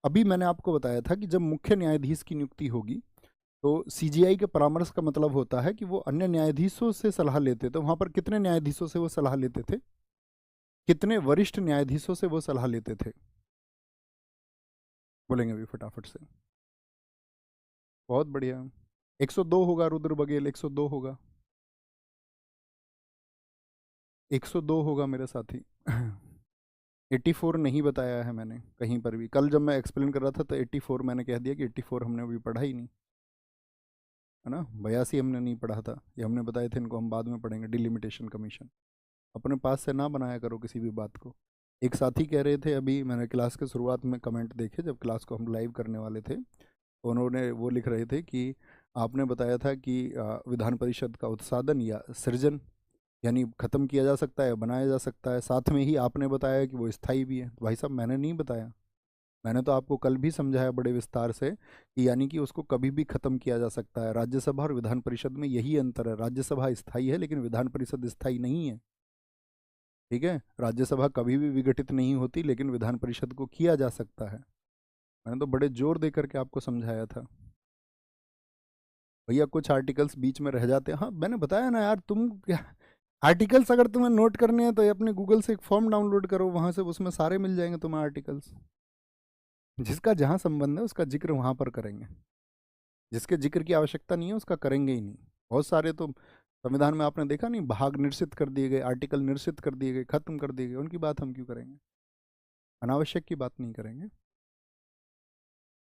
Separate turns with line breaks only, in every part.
अभी मैंने आपको बताया था कि जब मुख्य न्यायाधीश की नियुक्ति होगी तो सीजीआई के परामर्श का मतलब होता है कि वो अन्य न्यायाधीशों से सलाह लेते थे। वहां पर कितने न्यायाधीशों से वो सलाह लेते थे? कितने वरिष्ठ न्यायाधीशों से वो सलाह लेते थे? बोलेंगे अभी फटाफट से। बहुत बढ़िया। 102 होगा रुद्र बघेल, 102 होगा। 102 होगा मेरे साथी। 84 नहीं बताया है मैंने कहीं पर भी। कल जब मैं एक्सप्लेन कर रहा था तो 84 मैंने कह दिया कि 84 हमने अभी पढ़ा ही नहीं, है ना। 82 हमने नहीं पढ़ा था, ये हमने बताए थे, इनको हम बाद में पढ़ेंगे। डिलिमिटेशन कमीशन अपने पास से ना बनाया करो किसी भी बात को। एक साथी कह रहे थे, अभी मैंने क्लास के शुरुआत में कमेंट देखे जब क्लास को हम लाइव करने वाले थे, तो उन्होंने वो लिख रहे थे कि आपने बताया था कि विधान परिषद का उत्साधन या सृजन यानी ख़त्म किया जा सकता है, बनाया जा सकता है, साथ में ही आपने बताया कि वो स्थायी भी है। तो भाई साहब मैंने नहीं बताया, मैंने तो आपको कल भी समझाया बड़े विस्तार से कि यानी कि उसको कभी भी ख़त्म किया जा सकता है। राज्यसभा और विधान परिषद में यही अंतर है, राज्यसभा स्थायी है लेकिन विधान परिषद स्थायी नहीं है। ठीक है, राज्यसभा कभी भी विघटित नहीं होती लेकिन विधान परिषद को किया जा सकता है। मैंने तो बड़े जोर दे करके आपको समझाया था। भैया कुछ आर्टिकल्स बीच में रह जाते हैं, हाँ मैंने बताया ना यार, तुम क्या आर्टिकल्स अगर तुम्हें नोट करने हैं तो ये अपने गूगल से एक फॉर्म डाउनलोड करो, वहां से उसमें सारे मिल जाएंगे तुम्हें आर्टिकल्स। जिसका जहां संबंध है उसका जिक्र वहां पर करेंगे, जिसके जिक्र की आवश्यकता नहीं है उसका करेंगे ही नहीं। बहुत सारे तो संविधान में आपने देखा नहीं, भाग निश्चित कर दिए गए, आर्टिकल निश्चित कर दिए गए, खत्म कर दिए गए, उनकी बात हम क्यों करेंगे? अनावश्यक की बात नहीं करेंगे।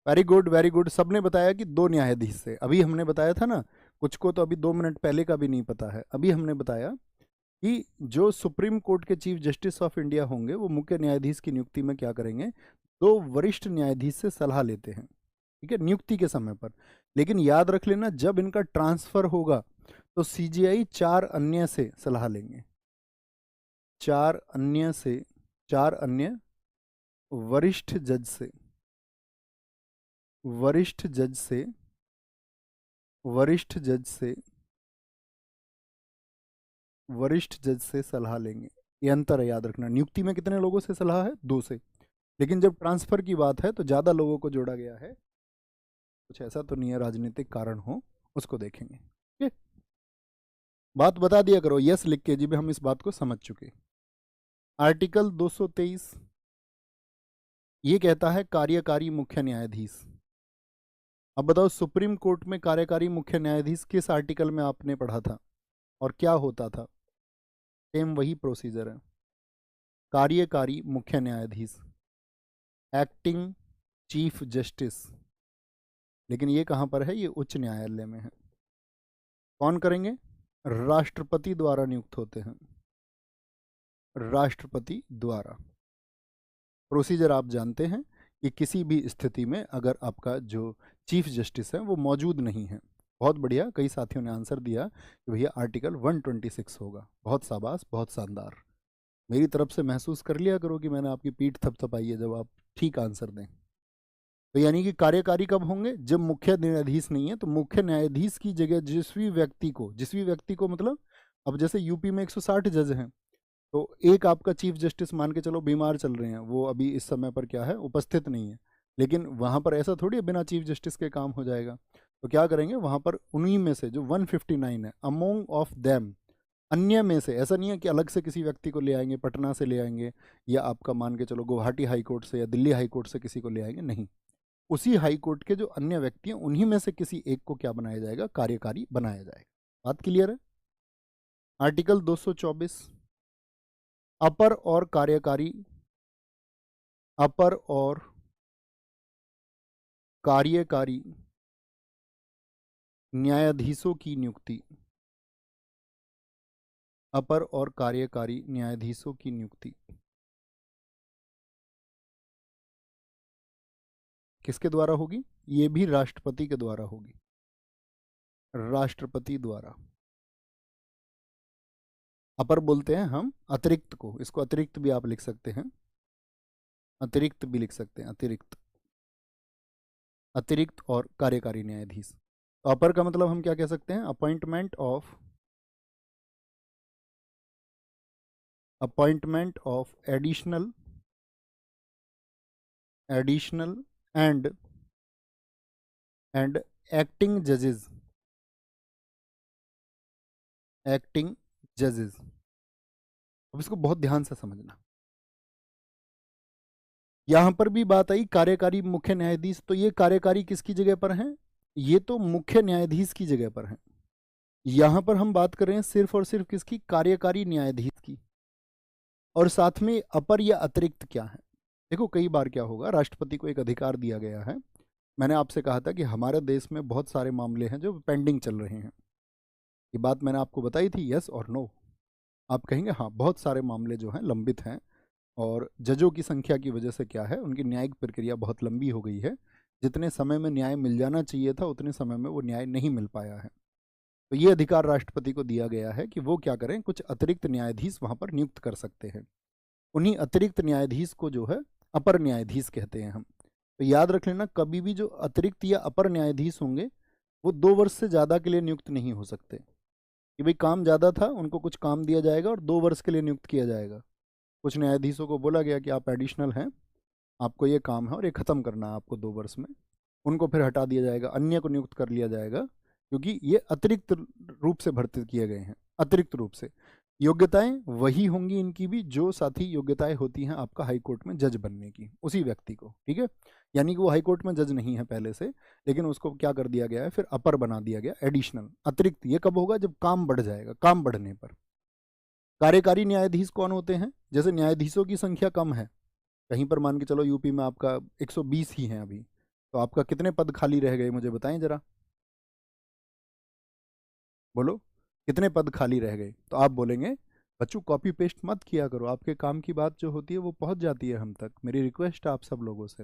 Very good very good. सबने बताया कि दो न्यायाधीश से, अभी हमने बताया था ना, कुछ को तो अभी 2 मिनट पहले का भी नहीं पता है। अभी हमने बताया कि जो सुप्रीम कोर्ट के चीफ जस्टिस ऑफ इंडिया होंगे वो मुख्य न्यायाधीश की नियुक्ति में क्या करेंगे, दो वरिष्ठ न्यायाधीश से सलाह लेते हैं, ठीक है, नियुक्ति के समय पर। लेकिन याद रख लेना जब इनका ट्रांसफर होगा तो सीजीआई 4 अन्य से सलाह लेंगे, 4 अन्य से, 4 अन्य वरिष्ठ जज से, वरिष्ठ जज से, वरिष्ठ जज से, वरिष्ठ जज से सलाह लेंगे। ये अंतर है, याद रखना। नियुक्ति में कितने लोगों से सलाह है? 2 से। लेकिन जब ट्रांसफर की बात है तो ज्यादा लोगों को जोड़ा गया है। कुछ ऐसा तो नहीं है राजनीतिक कारण हो, उसको देखेंगे, ठीक है। बात बता दिया करो, यस लिख के जी भी हम इस बात को समझ चुके। आर्टिकल 223 ये कहता है कार्यकारी मुख्य न्यायाधीश। अब बताओ सुप्रीम कोर्ट में कार्यकारी मुख्य न्यायाधीश किस आर्टिकल में आपने पढ़ा था और क्या होता था? सेम वही प्रोसीजर है। कार्यकारी मुख्य न्यायाधीश, एक्टिंग चीफ जस्टिस। लेकिन ये कहाँ पर है? ये उच्च न्यायालय में है। कौन करेंगे? राष्ट्रपति द्वारा नियुक्त होते हैं, राष्ट्रपति द्वारा। प्रोसीजर आप जानते हैं कि किसी भी स्थिति में अगर आपका जो चीफ जस्टिस है वो मौजूद नहीं है। बहुत बढ़िया, कई साथियों ने आंसर दिया कि भैया आर्टिकल 126 होगा। बहुत शाबाश, बहुत शानदार। मेरी तरफ से महसूस कर लिया करो कि मैंने आपकी पीठ थपथपाई है जब आप ठीक आंसर दें। तो यानी कि कार्यकारी कब होंगे? जब मुख्य न्यायाधीश नहीं है तो मुख्य न्यायाधीश की जगह जिस भी व्यक्ति को मतलब, अब जैसे यूपी में 160 जज हैं, तो एक आपका चीफ जस्टिस मान के चलो बीमार चल रहे हैं, वो अभी इस समय पर क्या है, उपस्थित नहीं है। लेकिन वहां पर ऐसा थोड़ी है बिना चीफ जस्टिस के काम हो जाएगा। तो क्या करेंगे वहां पर, उन्हीं में से जो 159 है, अमोंग ऑफ देम, अन्य में से, ऐसा नहीं है कि अलग से किसी व्यक्ति को ले आएंगे, पटना से ले आएंगे, या आपका मान के चलो गुवाहाटी हाई कोर्ट से या दिल्ली हाई कोर्ट से किसी को ले आएंगे, नहीं। उसी हाई कोर्ट के जो अन्य व्यक्ति हैं उन्हीं में से किसी एक को क्या बनाया जाएगा? कार्यकारी बनाया जाएगा। बात क्लियर है? आर्टिकल 224 अपर और कार्यकारी, अपर और कार्यकारी न्यायाधीशों की नियुक्ति, अपर और कार्यकारी न्यायाधीशों की नियुक्ति किसके द्वारा होगी? ये भी राष्ट्रपति के द्वारा होगी, राष्ट्रपति द्वारा। अपर बोलते हैं हम अतिरिक्त को, इसको अतिरिक्त भी आप लिख सकते हैं, अतिरिक्त भी लिख सकते हैं, अतिरिक्त, अतिरिक्त और कार्यकारी न्यायाधीश। तो अपर का मतलब हम क्या कह सकते हैं? Appointment of additional and and acting जजेस, एक्टिंग जजेस। अब इसको बहुत ध्यान से समझना। यहां पर भी बात आई कार्यकारी मुख्य न्यायाधीश, तो ये कार्यकारी किसकी जगह पर हैं? ये तो मुख्य न्यायाधीश की जगह पर हैं। यहां पर हम बात कर रहे हैं सिर्फ और सिर्फ किसकी? कार्यकारी न्यायाधीश की। और साथ में अपर या अतिरिक्त क्या है? देखो कई बार क्या होगा, राष्ट्रपति को एक अधिकार दिया गया है। मैंने आपसे कहा था कि हमारे देश में बहुत सारे मामले हैं जो पेंडिंग चल रहे हैं। ये बात मैंने आपको बताई थी, यस और नो? आप कहेंगे हाँ, बहुत सारे मामले जो हैं लंबित हैं, और जजों की संख्या की वजह से क्या है, उनकी न्यायिक प्रक्रिया बहुत लंबी हो गई है। जितने समय में न्याय मिल जाना चाहिए था उतने समय में वो न्याय नहीं मिल पाया है। तो ये अधिकार राष्ट्रपति को दिया गया है कि वो क्या करें, कुछ अतिरिक्त न्यायाधीश वहाँ पर नियुक्त कर सकते हैं। उन्हीं अतिरिक्त न्यायाधीश को जो है अपर न्यायाधीश कहते हैं हम। तो याद रख लेना, कभी भी जो अतिरिक्त या अपर न्यायाधीश होंगे वो 2 वर्ष से ज़्यादा के लिए नियुक्त नहीं हो सकते। कि भाई काम ज़्यादा था, उनको कुछ काम दिया जाएगा और 2 वर्ष के लिए नियुक्त किया जाएगा। कुछ न्यायाधीशों को बोला गया कि आप एडिशनल हैं, आपको ये काम है और ये ख़त्म करना है आपको 2 वर्ष में, उनको फिर हटा दिया जाएगा, अन्य को नियुक्त कर लिया जाएगा, क्योंकि ये अतिरिक्त रूप से भर्ती किए गए हैं, अतिरिक्त रूप से। योग्यताएं वही होंगी इनकी भी जो साथी योग्यताएं होती हैं आपका हाई कोर्ट में जज बनने की, उसी व्यक्ति को, ठीक है। यानी कि वो हाई कोर्ट में जज नहीं है पहले से, लेकिन उसको क्या कर दिया गया है, फिर अपर बना दिया गया, एडिशनल, अतिरिक्त। ये कब होगा? जब काम बढ़ जाएगा, काम बढ़ने पर। कार्यकारी न्यायाधीश कौन होते हैं? जैसे न्यायाधीशों की संख्या कम है, कहीं पर मान के चलो यूपी में आपका 120 ही हैं अभी, तो आपका कितने पद खाली रह गए, मुझे बताएं जरा, बोलो कितने पद खाली रह गए? तो आप बोलेंगे बच्चों कॉपी पेस्ट मत किया करो, आपके काम की बात जो होती है वो पहुंच जाती है हम तक, मेरी रिक्वेस्ट है आप सब लोगों से।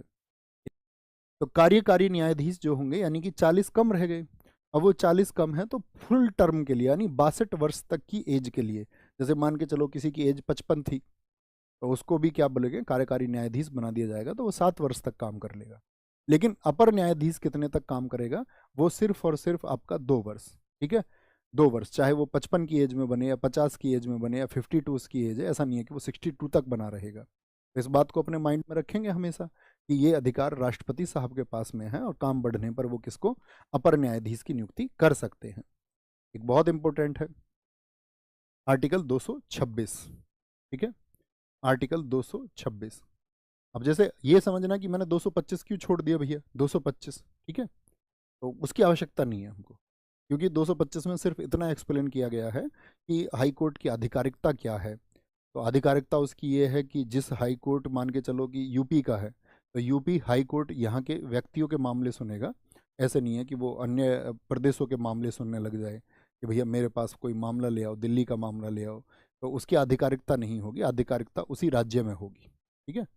तो कार्यकारी न्यायाधीश जो होंगे, यानी कि 40 कम रह गए। अब वो 40 कम है तो फुल टर्म के लिए, यानी 62 वर्ष तक की एज के लिए, जैसे मान के चलो किसी की एज 55 थी, तो उसको भी क्या बोलेंगे, कार्यकारी न्यायाधीश बना दिया जाएगा, तो वो 7 वर्ष तक काम कर लेगा। लेकिन अपर न्यायाधीश कितने तक काम करेगा? वो सिर्फ और सिर्फ आपका 2 वर्ष, ठीक है। 2 वर्ष, चाहे वो 55 की एज में बने या 50 की एज में बने या 52 उसकी एज है, ऐसा नहीं है कि वो 62 तक बना रहेगा। तो इस बात को अपने माइंड में रखेंगे हमेशा कि ये अधिकार राष्ट्रपति साहब के पास में है, और काम बढ़ने पर वो किसको, अपर न्यायाधीश की नियुक्ति कर सकते हैं। एक बहुत इंपॉर्टेंट है आर्टिकल 226, ठीक है, आर्टिकल 226। अब जैसे ये समझना कि मैंने 225 क्यों छोड़ दिया भैया, 225, ठीक है, तो उसकी आवश्यकता नहीं है हमको, क्योंकि 225 में सिर्फ इतना एक्सप्लेन किया गया है कि हाई कोर्ट की आधिकारिकता क्या है। तो आधिकारिकता उसकी ये है कि जिस हाई कोर्ट, मान के चलो कि यूपी का है, तो यूपी हाई कोर्ट यहाँ के व्यक्तियों के मामले सुनेगा। ऐसे नहीं है कि वो अन्य प्रदेशों के मामले सुनने लग जाए कि भैया मेरे पास कोई मामला ले आओ, दिल्ली का मामला ले आओ, तो उसकी आधिकारिकता नहीं होगी, आधिकारिकता उसी राज्य में होगी, ठीक है।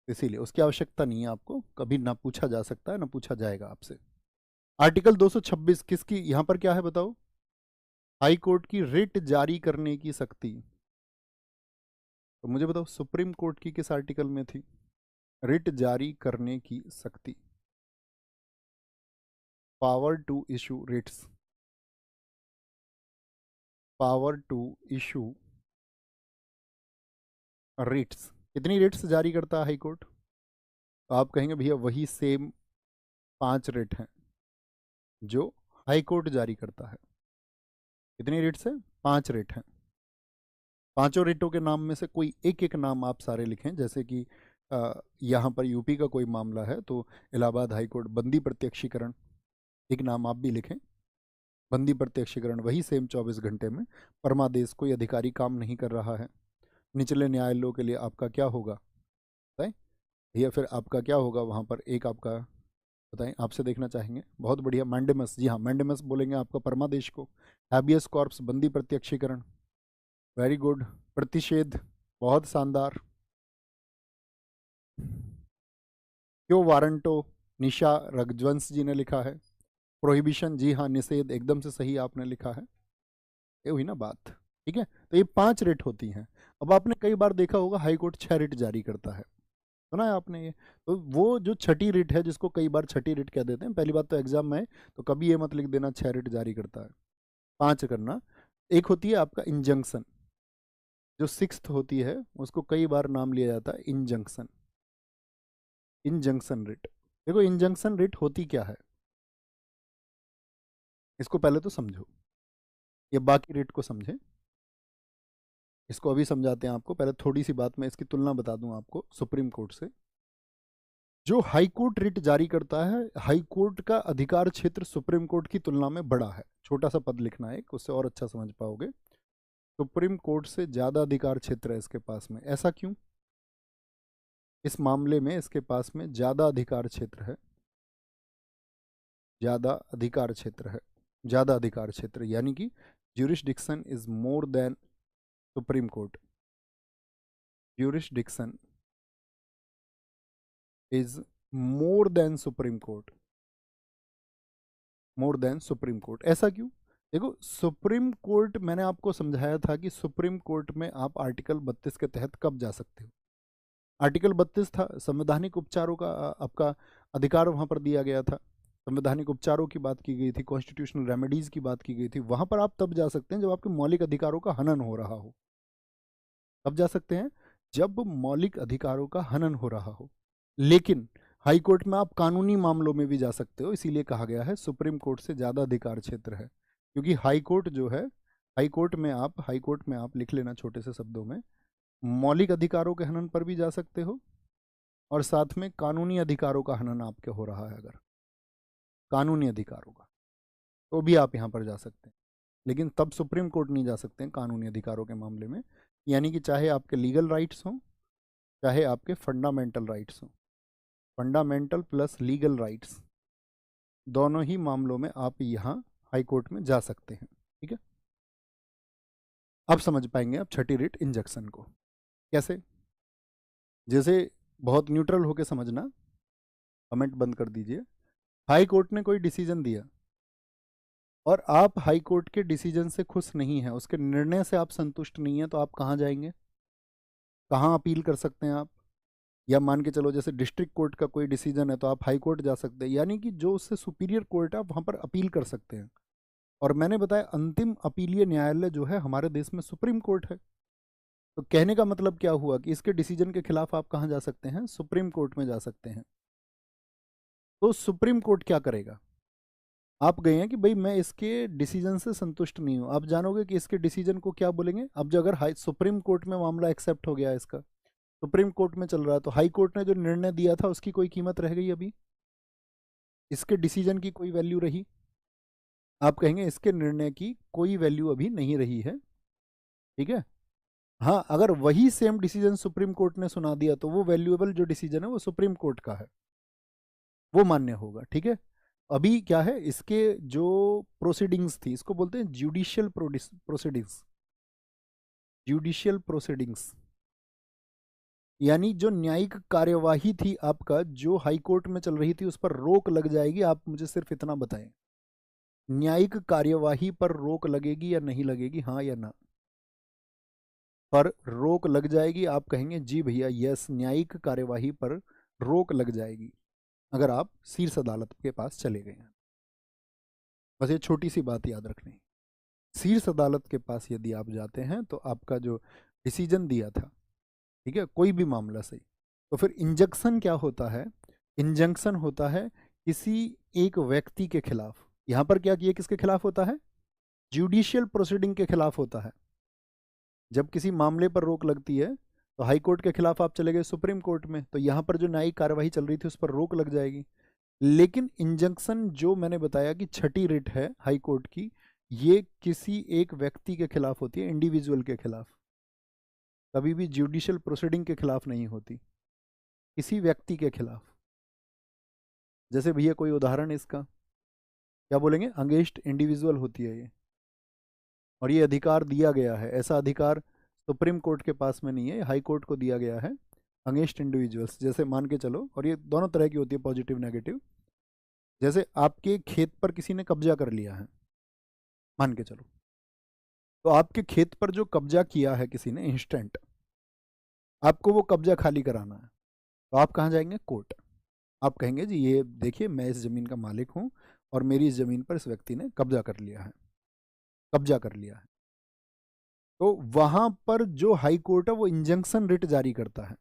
इसीलिए उसकी आवश्यकता नहीं है, आपको कभी ना पूछा जा सकता है ना पूछा जाएगा आपसे। आर्टिकल 226 किसकी यहाँ पर क्या है बताओ? हाई कोर्ट की रिट जारी करने की शक्ति। तो मुझे बताओ सुप्रीम कोर्ट की किस आर्टिकल में थी रिट जारी करने की शक्ति? Power to issue writs, power to issue writs. कितनी रिट्स जारी करता है हाई कोर्ट? तो आप कहेंगे भैया वही सेम 5 रिट हैं जो हाई कोर्ट जारी करता है। कितनी रिट्स है? 5 रिट हैं। पांचों रिटों के नाम में से कोई एक एक नाम आप सारे लिखें, जैसे कि यहाँ पर यूपी का कोई मामला है तो इलाहाबाद हाई कोर्ट बंदी प्रत्यक्षीकरण, एक नाम आप भी लिखें, बंदी प्रत्यक्षीकरण वही सेम 24 घंटे में। परमादेश कोई अधिकारी काम नहीं कर रहा है। निचले न्यायालयों के लिए आपका क्या होगा बताएं, या फिर आपका क्या होगा वहाँ पर, एक आपका बताएं, आपसे देखना चाहेंगे। बहुत बढ़िया, मैंडेमस, जी हाँ मैंडेमस बोलेंगे आपका परमादेश को। हैबियस कॉर्प्स बंदी प्रत्यक्षीकरण, वेरी गुड। प्रतिषेध, बहुत शानदार। क्यों वारंटो, निशा रघुवंश जी ने लिखा है। प्रोहिबिशन, जी हाँ निषेध, एकदम से सही आपने लिखा है। ये हुई ना बात, ठीक है। तो ये 5 रिट होती हैं। अब आपने कई बार देखा होगा हाई कोर्ट 6 रिट जारी करता है, सुना है आपने ये? तो वो जो छठी रिट है, जिसको कई बार छठी रिट कह देते हैं, पहली बात तो एग्जाम में तो कभी ये मत लिख देना 6 रिट जारी करता है, 5 करना। एक होती है आपका इंजंक्शन, जो 6th होती है उसको कई बार नाम लिया जाता है इंजंक्शन, इंजंक्शन रिट। देखो इंजंक्शन रिट होती क्या है, इसको पहले तो समझो, ये बाकी रिट को समझे, इसको अभी समझाते हैं आपको। पहले थोड़ी सी बात मैं इसकी तुलना बता दूं आपको सुप्रीम कोर्ट से। जो हाई कोर्ट रिट जारी करता है, हाई कोर्ट का अधिकार क्षेत्र सुप्रीम कोर्ट की तुलना में बड़ा है। छोटा सा पद लिखना है, उससे और अच्छा समझ पाओगे। सुप्रीम कोर्ट से ज़्यादा अधिकार क्षेत्र है इसके पास में। ऐसा क्यों? इस मामले में इसके पास में ज़्यादा अधिकार क्षेत्र है, ज़्यादा अधिकार क्षेत्र है, ज़्यादा अधिकार क्षेत्र, यानी कि jurisdiction is more than supreme court. Jurisdiction is more than supreme court, more than supreme court. ऐसा क्यों? देखो सुप्रीम कोर्ट, मैंने आपको समझाया था कि सुप्रीम कोर्ट में आप आर्टिकल 32 के तहत कब जा सकते हो। आर्टिकल 32 था, संवैधानिक उपचारों का आपका अधिकार वहां पर दिया गया था, संवैधानिक उपचारों की बात की गई थी, कॉन्स्टिट्यूशनल रेमेडीज की बात की गई थी। वहां पर आप तब जा सकते हैं जब आपके मौलिक अधिकारों का हनन हो रहा हो। कब जा सकते हैं? जब मौलिक अधिकारों का हनन हो रहा हो। लेकिन हाई कोर्ट में आप कानूनी मामलों में भी जा सकते हो, इसीलिए कहा गया है सुप्रीम कोर्ट से ज़्यादा अधिकार क्षेत्र है। क्योंकि हाई कोर्ट जो है, हाई कोर्ट में आप लिख लेना छोटे से शब्दों में, मौलिक अधिकारों के हनन पर भी जा सकते हो, और साथ में कानूनी अधिकारों का हनन आपके हो रहा है, अगर कानूनी अधिकारों का, तो भी आप यहाँ पर जा सकते हैं। लेकिन तब सुप्रीम कोर्ट नहीं जा सकते हैं कानूनी अधिकारों के मामले में। यानी कि चाहे आपके लीगल राइट्स हों, चाहे आपके फंडामेंटल राइट्स हों, फंडामेंटल प्लस लीगल राइट्स, दोनों ही मामलों में आप यहाँ हाई कोर्ट में जा सकते हैं। ठीक है, अब समझ पाएंगे आप छठी रिट इंजंक्शन को। कैसे? जैसे बहुत न्यूट्रल होकर समझना, कमेंट बंद कर दीजिए। हाई कोर्ट ने कोई डिसीजन दिया और आप हाई कोर्ट के डिसीजन से खुश नहीं हैं, उसके निर्णय से आप संतुष्ट नहीं हैं, तो आप कहाँ जाएंगे? कहाँ अपील कर सकते हैं आप? या मान के चलो जैसे डिस्ट्रिक्ट कोर्ट का कोई डिसीजन है तो आप हाई कोर्ट जा सकते हैं, यानी कि जो उससे सुपीरियर कोर्ट है आप वहाँ पर अपील कर सकते हैं। और मैंने बताया अंतिम अपीलीय न्यायालय जो है हमारे देश में सुप्रीम कोर्ट है। तो कहने का मतलब क्या हुआ कि इसके डिसीजन के खिलाफ आप कहाँ जा सकते हैं? सुप्रीम कोर्ट में जा सकते हैं। तो सुप्रीम कोर्ट क्या करेगा? आप गए हैं कि भाई मैं इसके डिसीजन से संतुष्ट नहीं हूं, आप जानोगे कि इसके डिसीजन को क्या बोलेंगे। अब जो अगर हाई सुप्रीम कोर्ट में मामला एक्सेप्ट हो गया है, इसका सुप्रीम कोर्ट में चल रहा है, तो हाई कोर्ट ने जो निर्णय दिया था उसकी कोई कीमत रह गई? अभी इसके डिसीजन की कोई वैल्यू रही? आप कहेंगे इसके निर्णय की कोई वैल्यू अभी नहीं रही है। ठीक है, हाँ, अगर वही सेम डिसीजन सुप्रीम कोर्ट ने सुना दिया तो वो वैल्यूएबल जो डिसीजन है वो सुप्रीम कोर्ट का है, वो मान्य होगा। ठीक है, अभी क्या है, इसके जो प्रोसीडिंग्स थी, इसको बोलते हैं जुडिशियल प्रोसीडिंग्स, जुडिशियल प्रोसीडिंग्स, यानी जो न्यायिक कार्यवाही थी आपका, जो हाई कोर्ट में चल रही थी, उस पर रोक लग जाएगी। आप मुझे सिर्फ इतना बताएं, न्यायिक कार्यवाही पर रोक लगेगी या नहीं लगेगी? हाँ या ना? पर रोक लग जाएगी। आप कहेंगे जी भैया यस, न्यायिक कार्यवाही पर रोक लग जाएगी अगर आप शीर्ष अदालत के पास चले गए हैं। बस ये छोटी सी बात याद रखनी, शीर्ष अदालत के पास यदि आप जाते हैं तो आपका जो डिसीजन दिया था, ठीक है, कोई भी मामला सही, तो फिर इंजंक्शन क्या होता है? इंजंक्शन होता है किसी एक व्यक्ति के खिलाफ। यहां पर क्या किए, किसके खिलाफ होता है? जुडिशियल प्रोसीडिंग के खिलाफ होता है। जब किसी मामले पर रोक लगती है तो हाई कोर्ट के खिलाफ आप चले गए सुप्रीम कोर्ट में, तो यहां पर जो न्यायिक कार्यवाही चल रही थी उस पर रोक लग जाएगी। लेकिन इंजंक्शन जो मैंने बताया कि छठी रिट है हाई कोर्ट की, ये किसी एक व्यक्ति के खिलाफ होती है, इंडिविजुअल के खिलाफ, कभी भी जुडिशियल प्रोसीडिंग के खिलाफ नहीं होती, किसी व्यक्ति के खिलाफ। जैसे भैया कोई उदाहरण इसका क्या बोलेंगे? अगेंस्ट इंडिविजुअल होती है ये, और ये अधिकार दिया गया है, ऐसा अधिकार सुप्रीम कोर्ट के पास में नहीं है, हाई कोर्ट को दिया गया है अगेंस्ट इंडिविजुअल्स। जैसे मान के चलो, और ये दोनों तरह की होती है, पॉजिटिव नेगेटिव। जैसे आपके खेत पर किसी ने कब्जा कर लिया है, मान के चलो, तो आपके खेत पर जो कब्जा किया है किसी ने इंस्टेंट, आपको वो कब्जा खाली कराना है, तो आप कहाँ जाएंगे? कोर्ट। आप कहेंगे जी ये देखिए मैं इस ज़मीन का मालिक हूँ और मेरी इस ज़मीन पर इस व्यक्ति ने कब्जा कर लिया है, कब्जा कर लिया है। तो वहाँ पर जो हाई कोर्ट है वो इंजंक्शन रिट जारी करता है।